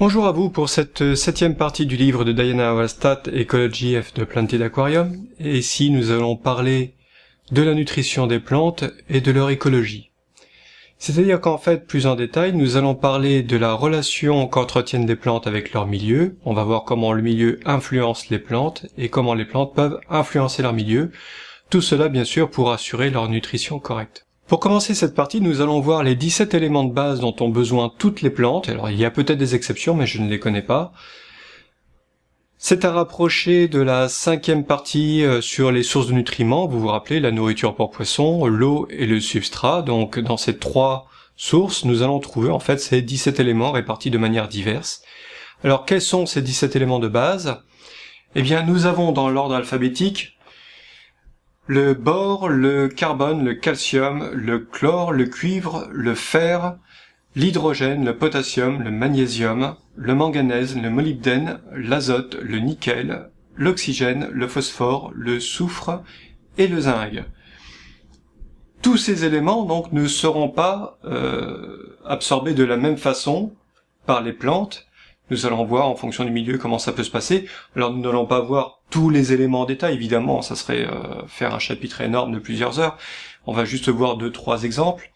Bonjour à vous pour cette 7e partie du livre de Diana Wallstadt, Ecology of the Planted Aquarium, et ici nous allons parler de la nutrition des plantes et de leur écologie. C'est-à-dire qu'en fait, plus en détail, nous allons parler de la relation qu'entretiennent les plantes avec leur milieu, on va voir comment le milieu influence les plantes et comment les plantes peuvent influencer leur milieu, tout cela bien sûr pour assurer leur nutrition correcte. Pour commencer cette partie, nous allons voir les 17 éléments de base dont ont besoin toutes les plantes. Alors il y a peut-être des exceptions, mais je ne les connais pas. C'est à rapprocher de la 5e partie sur les sources de nutriments. Vous vous rappelez, la nourriture pour poissons, l'eau et le substrat. Donc dans ces 3 sources, nous allons trouver en fait ces 17 éléments répartis de manière diverse. Alors quels sont ces 17 éléments de base? Eh bien nous avons dans l'ordre alphabétique le bore, le carbone, le calcium, le chlore, le cuivre, le fer, l'hydrogène, le potassium, le magnésium, le manganèse, le molybdène, l'azote, le nickel, l'oxygène, le phosphore, le soufre et le zinc. Tous ces éléments donc ne seront pas absorbés de la même façon par les plantes. Nous allons voir en fonction du milieu comment ça peut se passer. Alors nous n'allons pas voir tous les éléments en détail, évidemment, ça serait faire un chapitre énorme de plusieurs heures. On va juste voir 2-3 exemples.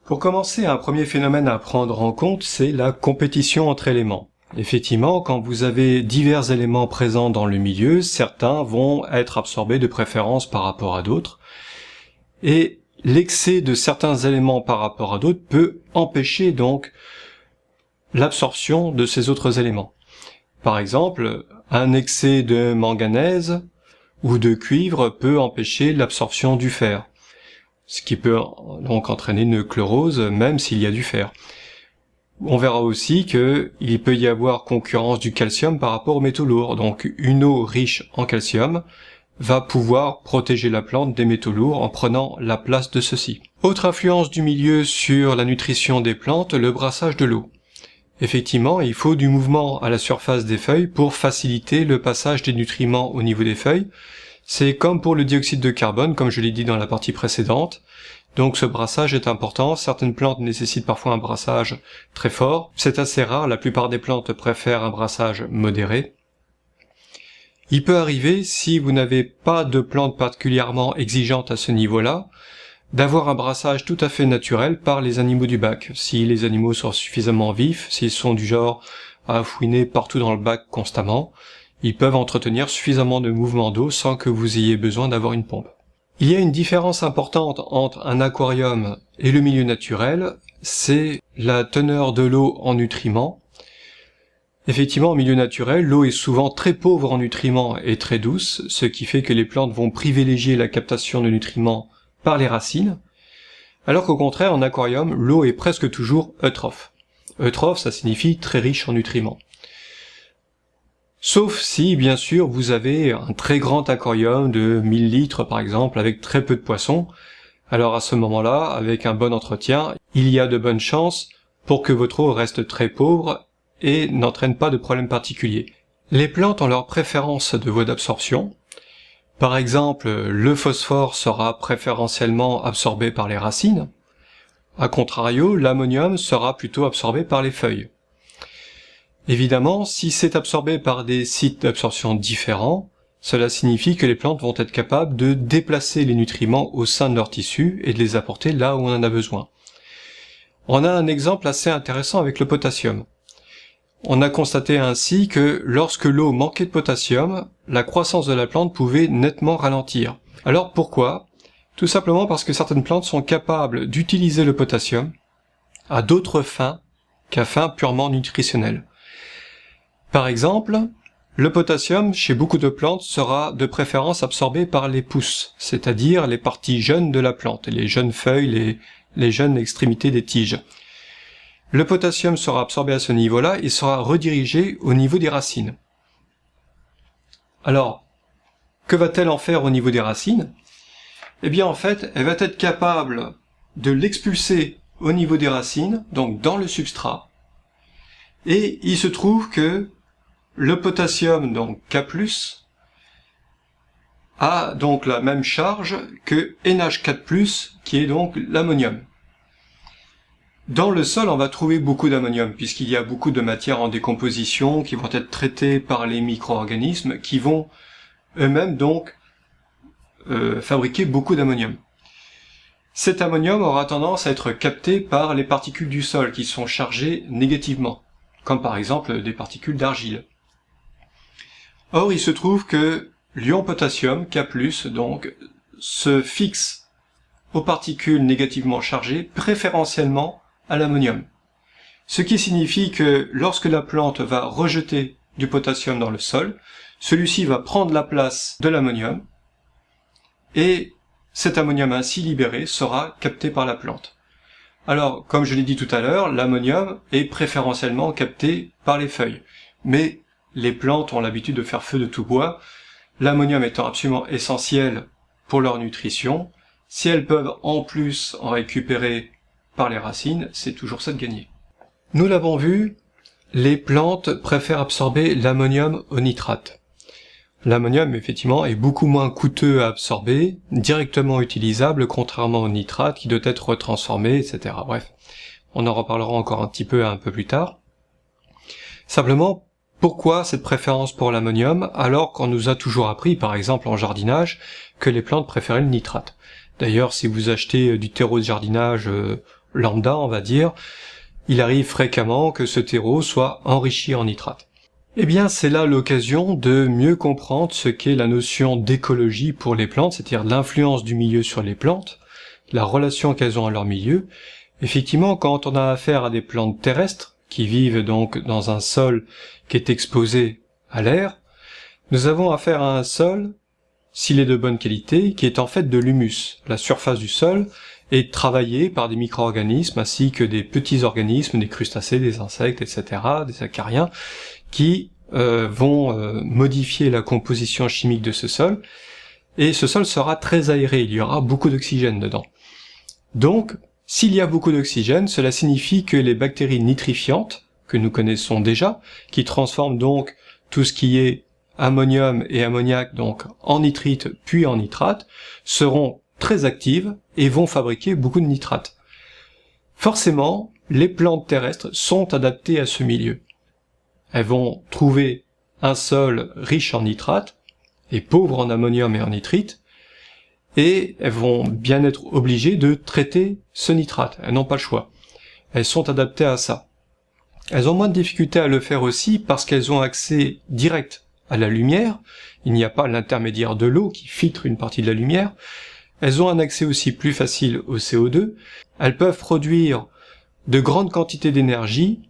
Pour commencer, un premier phénomène à prendre en compte, c'est la compétition entre éléments. Effectivement, quand vous avez divers éléments présents dans le milieu, certains vont être absorbés de préférence par rapport à d'autres. Et l'excès de certains éléments par rapport à d'autres peut empêcher donc l'absorption de ces autres éléments. Par exemple, un excès de manganèse ou de cuivre peut empêcher l'absorption du fer, ce qui peut donc entraîner une chlorose même s'il y a du fer. On verra aussi qu'il peut y avoir concurrence du calcium par rapport aux métaux lourds, donc une eau riche en calcium va pouvoir protéger la plante des métaux lourds en prenant la place de ceux-ci. Autre influence du milieu sur la nutrition des plantes, le brassage de l'eau. Effectivement, il faut du mouvement à la surface des feuilles pour faciliter le passage des nutriments au niveau des feuilles. C'est comme pour le dioxyde de carbone, comme je l'ai dit dans la partie précédente. Donc ce brassage est important. Certaines plantes nécessitent parfois un brassage très fort. C'est assez rare, la plupart des plantes préfèrent un brassage modéré. Il peut arriver, si vous n'avez pas de plantes particulièrement exigeantes à ce niveau-là, d'avoir un brassage tout à fait naturel par les animaux du bac. Si les animaux sont suffisamment vifs, s'ils sont du genre à fouiner partout dans le bac constamment, ils peuvent entretenir suffisamment de mouvement d'eau sans que vous ayez besoin d'avoir une pompe. Il y a une différence importante entre un aquarium et le milieu naturel, c'est la teneur de l'eau en nutriments. Effectivement, en milieu naturel, l'eau est souvent très pauvre en nutriments et très douce, ce qui fait que les plantes vont privilégier la captation de nutriments par les racines, alors qu'au contraire, en aquarium, l'eau est presque toujours eutrophe. Eutrophe, ça signifie très riche en nutriments. Sauf si, bien sûr, vous avez un très grand aquarium de 1000 litres, par exemple, avec très peu de poissons. Alors à ce moment-là, avec un bon entretien, il y a de bonnes chances pour que votre eau reste très pauvre et n'entraîne pas de problème particulier. Les plantes ont leur préférence de voie d'absorption. Par exemple, le phosphore sera préférentiellement absorbé par les racines. A contrario, l'ammonium sera plutôt absorbé par les feuilles. Évidemment, si c'est absorbé par des sites d'absorption différents, cela signifie que les plantes vont être capables de déplacer les nutriments au sein de leur tissu et de les apporter là où on en a besoin. On a un exemple assez intéressant avec le potassium. On a constaté ainsi que lorsque l'eau manquait de potassium, la croissance de la plante pouvait nettement ralentir. Alors pourquoi? Tout simplement parce que certaines plantes sont capables d'utiliser le potassium à d'autres fins qu'à fins purement nutritionnelles. Par exemple, le potassium chez beaucoup de plantes sera de préférence absorbé par les pousses, c'est-à-dire les parties jeunes de la plante, les jeunes feuilles, les jeunes extrémités des tiges. Le potassium sera absorbé à ce niveau-là et sera redirigé au niveau des racines. Alors, que va-t-elle en faire au niveau des racines? Eh bien en fait, elle va être capable de l'expulser au niveau des racines, donc dans le substrat. Et il se trouve que le potassium, donc K+, a donc la même charge que NH4+, qui est donc l'ammonium. Dans le sol, on va trouver beaucoup d'ammonium, puisqu'il y a beaucoup de matières en décomposition qui vont être traitées par les micro-organismes, qui vont eux-mêmes donc fabriquer beaucoup d'ammonium. Cet ammonium aura tendance à être capté par les particules du sol qui sont chargées négativement, comme par exemple des particules d'argile. Or, il se trouve que l'ion potassium, K+, donc, se fixe aux particules négativement chargées, préférentiellement à l'ammonium. Ce qui signifie que lorsque la plante va rejeter du potassium dans le sol, celui-ci va prendre la place de l'ammonium, et cet ammonium ainsi libéré sera capté par la plante. Alors, comme je l'ai dit tout à l'heure, l'ammonium est préférentiellement capté par les feuilles, mais les plantes ont l'habitude de faire feu de tout bois, l'ammonium étant absolument essentiel pour leur nutrition. Si elles peuvent en plus en récupérer par les racines, c'est toujours ça de gagner. Nous l'avons vu, les plantes préfèrent absorber l'ammonium au nitrate. L'ammonium, effectivement, est beaucoup moins coûteux à absorber, directement utilisable, contrairement au nitrate qui doit être retransformé, etc. Bref, on en reparlera encore un petit peu plus tard. Simplement, pourquoi cette préférence pour l'ammonium, alors qu'on nous a toujours appris, par exemple en jardinage, que les plantes préféraient le nitrate? D'ailleurs, si vous achetez du terreau de jardinage lambda, on va dire, il arrive fréquemment que ce terreau soit enrichi en nitrate. Eh bien, c'est là l'occasion de mieux comprendre ce qu'est la notion d'écologie pour les plantes, c'est-à-dire l'influence du milieu sur les plantes, la relation qu'elles ont à leur milieu. Effectivement, quand on a affaire à des plantes terrestres, qui vivent donc dans un sol qui est exposé à l'air, nous avons affaire à un sol, s'il est de bonne qualité, qui est en fait de l'humus. La surface du sol est travaillée par des micro-organismes ainsi que des petits organismes, des crustacés, des insectes, etc., des acariens, qui vont modifier la composition chimique de ce sol, et ce sol sera très aéré, il y aura beaucoup d'oxygène dedans. Donc, s'il y a beaucoup d'oxygène, cela signifie que les bactéries nitrifiantes, que nous connaissons déjà, qui transforment donc tout ce qui est ammonium et ammoniac donc en nitrite puis en nitrate, seront très actives et vont fabriquer beaucoup de nitrate. Forcément, les plantes terrestres sont adaptées à ce milieu. Elles vont trouver un sol riche en nitrate et pauvre en ammonium et en nitrite, et elles vont bien être obligées de traiter ce nitrate. Elles n'ont pas le choix. Elles sont adaptées à ça. Elles ont moins de difficultés à le faire aussi parce qu'elles ont accès direct à la lumière. Il n'y a pas l'intermédiaire de l'eau qui filtre une partie de la lumière. Elles ont un accès aussi plus facile au CO2. Elles peuvent produire de grandes quantités d'énergie,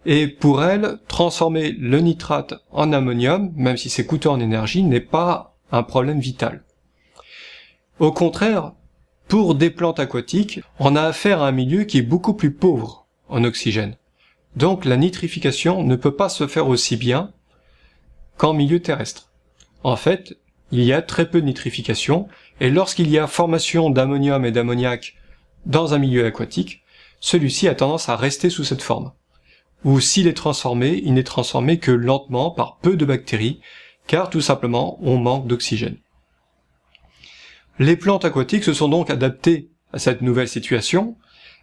et pour elles, transformer le nitrate en ammonium, même si c'est coûteux en énergie, n'est pas un problème vital. Au contraire, pour des plantes aquatiques, on a affaire à un milieu qui est beaucoup plus pauvre en oxygène. Donc la nitrification ne peut pas se faire aussi bien qu'en milieu terrestre. En fait, il y a très peu de nitrification, et lorsqu'il y a formation d'ammonium et d'ammoniac dans un milieu aquatique, celui-ci a tendance à rester sous cette forme. Ou s'il est transformé, il n'est transformé que lentement par peu de bactéries, car tout simplement on manque d'oxygène. Les plantes aquatiques se sont donc adaptées à cette nouvelle situation.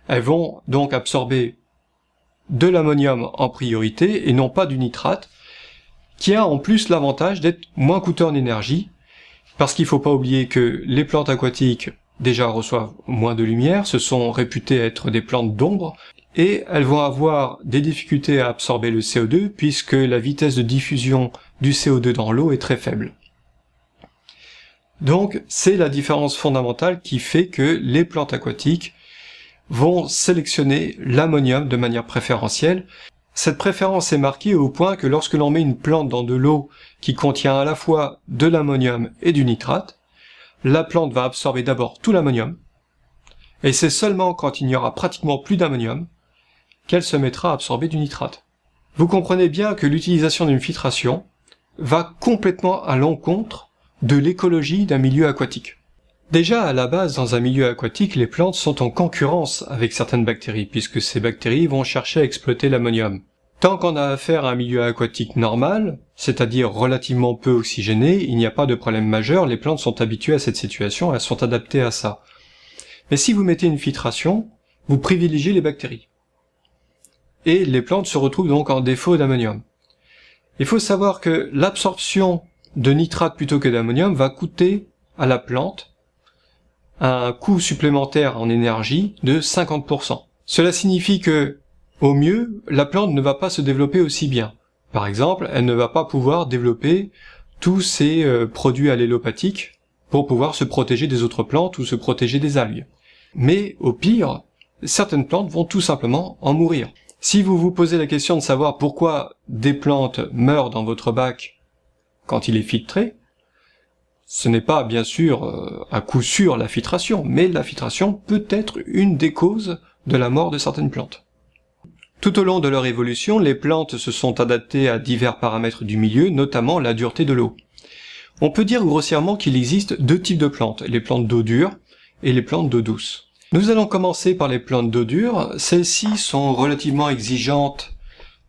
Elles vont donc absorber de l'ammonium en priorité et non pas du nitrate, qui a en plus l'avantage d'être moins coûteux en énergie, parce qu'il ne faut pas oublier que les plantes aquatiques déjà reçoivent moins de lumière, ce sont réputées être des plantes d'ombre, et elles vont avoir des difficultés à absorber le CO2 puisque la vitesse de diffusion du CO2 dans l'eau est très faible. Donc c'est la différence fondamentale qui fait que les plantes aquatiques vont sélectionner l'ammonium de manière préférentielle. Cette préférence est marquée au point que lorsque l'on met une plante dans de l'eau qui contient à la fois de l'ammonium et du nitrate, la plante va absorber d'abord tout l'ammonium, et c'est seulement quand il n'y aura pratiquement plus d'ammonium qu'elle se mettra à absorber du nitrate. Vous comprenez bien que l'utilisation d'une filtration va complètement à l'encontre de l'écologie d'un milieu aquatique. Déjà, à la base, dans un milieu aquatique, les plantes sont en concurrence avec certaines bactéries, puisque ces bactéries vont chercher à exploiter l'ammonium. Tant qu'on a affaire à un milieu aquatique normal, c'est-à-dire relativement peu oxygéné, il n'y a pas de problème majeur, les plantes sont habituées à cette situation, elles sont adaptées à ça. Mais si vous mettez une filtration, vous privilégiez les bactéries. et les plantes se retrouvent donc en défaut d'ammonium. Il faut savoir que l'absorption de nitrate plutôt que d'ammonium va coûter à la plante un coût supplémentaire en énergie de 50%. Cela signifie que, au mieux, la plante ne va pas se développer aussi bien. Par exemple, elle ne va pas pouvoir développer tous ces produits allélopathiques pour pouvoir se protéger des autres plantes ou se protéger des algues. Mais, au pire, certaines plantes vont tout simplement en mourir. Si vous vous posez la question de savoir pourquoi des plantes meurent dans votre bac quand il est filtré, ce n'est pas bien sûr à coup sûr la filtration, mais la filtration peut être une des causes de la mort de certaines plantes. Tout au long de leur évolution, les plantes se sont adaptées à divers paramètres du milieu, notamment la dureté de l'eau. On peut dire grossièrement qu'il existe deux types de plantes, les plantes d'eau dure et les plantes d'eau douce. Nous allons commencer par les plantes d'eau dure. Celles-ci sont relativement exigeantes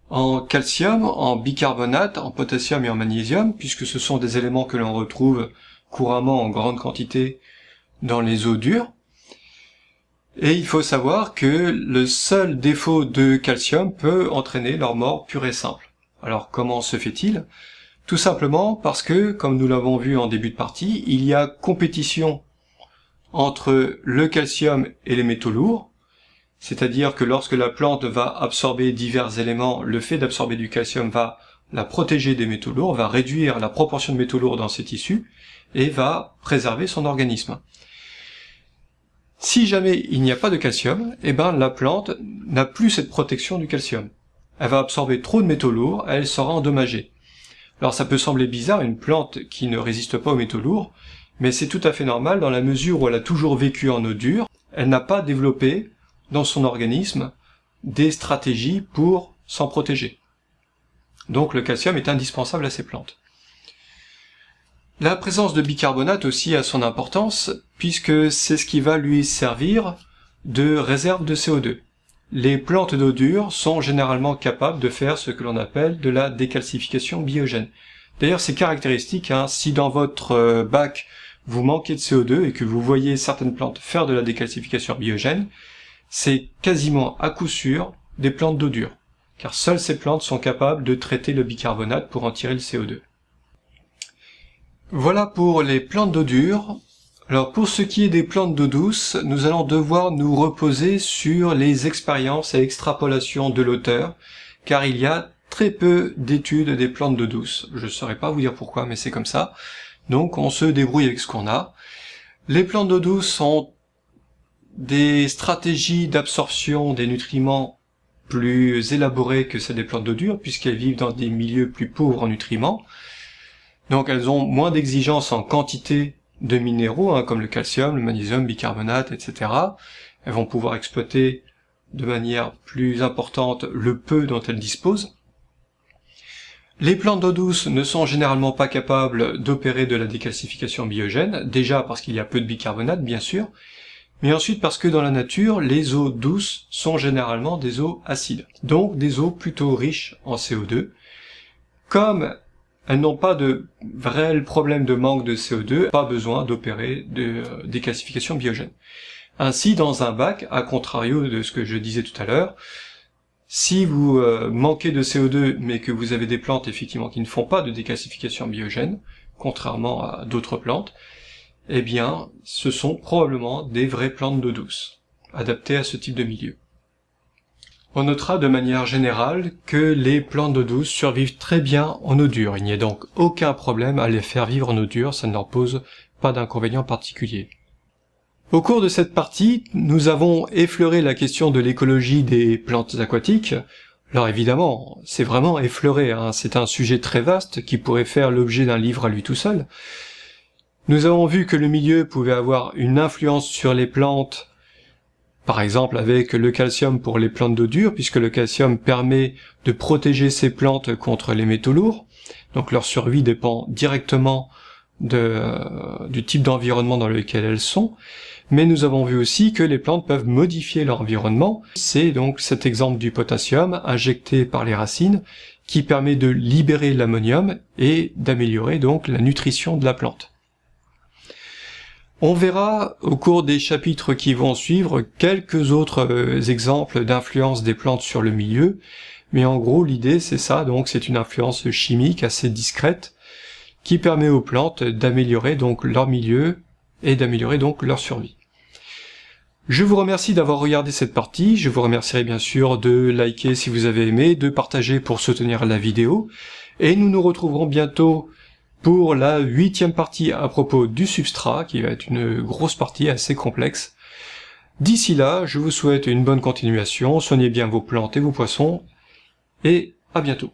en calcium, en bicarbonate, en potassium et en magnésium, puisque ce sont des éléments que l'on retrouve couramment en grande quantité dans les eaux dures. Et il faut savoir que le seul défaut de calcium peut entraîner leur mort pure et simple. Alors comment se fait-il ? Tout simplement parce que, comme nous l'avons vu en début de partie, il y a compétition entre le calcium et les métaux lourds, c'est-à-dire que lorsque la plante va absorber divers éléments, le fait d'absorber du calcium va la protéger des métaux lourds, va réduire la proportion de métaux lourds dans ses tissus et va préserver son organisme. Si jamais il n'y a pas de calcium, la plante n'a plus cette protection du calcium. Elle va absorber trop de métaux lourds, elle sera endommagée. Alors ça peut sembler bizarre, une plante qui ne résiste pas aux métaux lourds, mais c'est tout à fait normal dans la mesure où elle a toujours vécu en eau dure, elle n'a pas développé dans son organisme des stratégies pour s'en protéger. Donc le calcium est indispensable à ces plantes. La présence de bicarbonate aussi a son importance, puisque c'est ce qui va lui servir de réserve de CO2. Les plantes d'eau dure sont généralement capables de faire ce que l'on appelle de la décalcification biogène. D'ailleurs, c'est caractéristique, si dans votre bac vous manquez de CO2 et que vous voyez certaines plantes faire de la décalcification biogène, c'est quasiment à coup sûr des plantes d'eau dure, car seules ces plantes sont capables de traiter le bicarbonate pour en tirer le CO2. Voilà pour les plantes d'eau dure. Alors pour ce qui est des plantes d'eau douce, nous allons devoir nous reposer sur les expériences et extrapolations de l'auteur, car il y a très peu d'études des plantes d'eau douce. Je ne saurais pas vous dire pourquoi, mais c'est comme ça. Donc on se débrouille avec ce qu'on a. Les plantes d'eau douce ont des stratégies d'absorption des nutriments plus élaborées que celles des plantes d'eau dure, puisqu'elles vivent dans des milieux plus pauvres en nutriments. Donc elles ont moins d'exigences en quantité de minéraux, comme le calcium, le magnésium, le bicarbonate, etc. Elles vont pouvoir exploiter de manière plus importante le peu dont elles disposent. Les plantes d'eau douce ne sont généralement pas capables d'opérer de la décalcification biogène, déjà parce qu'il y a peu de bicarbonate, bien sûr, mais ensuite parce que dans la nature, les eaux douces sont généralement des eaux acides, donc des eaux plutôt riches en CO2. Comme elles n'ont pas de réel problème de manque de CO2, pas besoin d'opérer de décalcification biogène. Ainsi, dans un bac, à contrario de ce que je disais tout à l'heure, si vous manquez de CO2 mais que vous avez des plantes effectivement qui ne font pas de décalcification biogène, contrairement à d'autres plantes, eh bien, ce sont probablement des vraies plantes d'eau douce, adaptées à ce type de milieu. On notera de manière générale que les plantes d'eau douce survivent très bien en eau dure. Il n'y a donc aucun problème à les faire vivre en eau dure, ça ne leur pose pas d'inconvénient particulier. Au cours de cette partie, nous avons effleuré la question de l'écologie des plantes aquatiques. Alors évidemment, c'est vraiment effleuré, c'est un sujet très vaste qui pourrait faire l'objet d'un livre à lui tout seul. Nous avons vu que le milieu pouvait avoir une influence sur les plantes, par exemple avec le calcium pour les plantes d'eau dure, puisque le calcium permet de protéger ces plantes contre les métaux lourds, donc leur survie dépend directement du type d'environnement dans lequel elles sont, mais nous avons vu aussi que les plantes peuvent modifier leur environnement. C'est donc cet exemple du potassium injecté par les racines qui permet de libérer l'ammonium et d'améliorer donc la nutrition de la plante. On verra au cours des chapitres qui vont suivre quelques autres exemples d'influence des plantes sur le milieu, mais en gros l'idée c'est ça, donc c'est une influence chimique assez discrète qui permet aux plantes d'améliorer donc leur milieu et d'améliorer donc leur survie. Je vous remercie d'avoir regardé cette partie, je vous remercierai bien sûr de liker si vous avez aimé, de partager pour soutenir la vidéo, et nous nous retrouverons bientôt pour la 8e partie à propos du substrat, qui va être une grosse partie assez complexe. D'ici là, je vous souhaite une bonne continuation, soignez bien vos plantes et vos poissons, et à bientôt.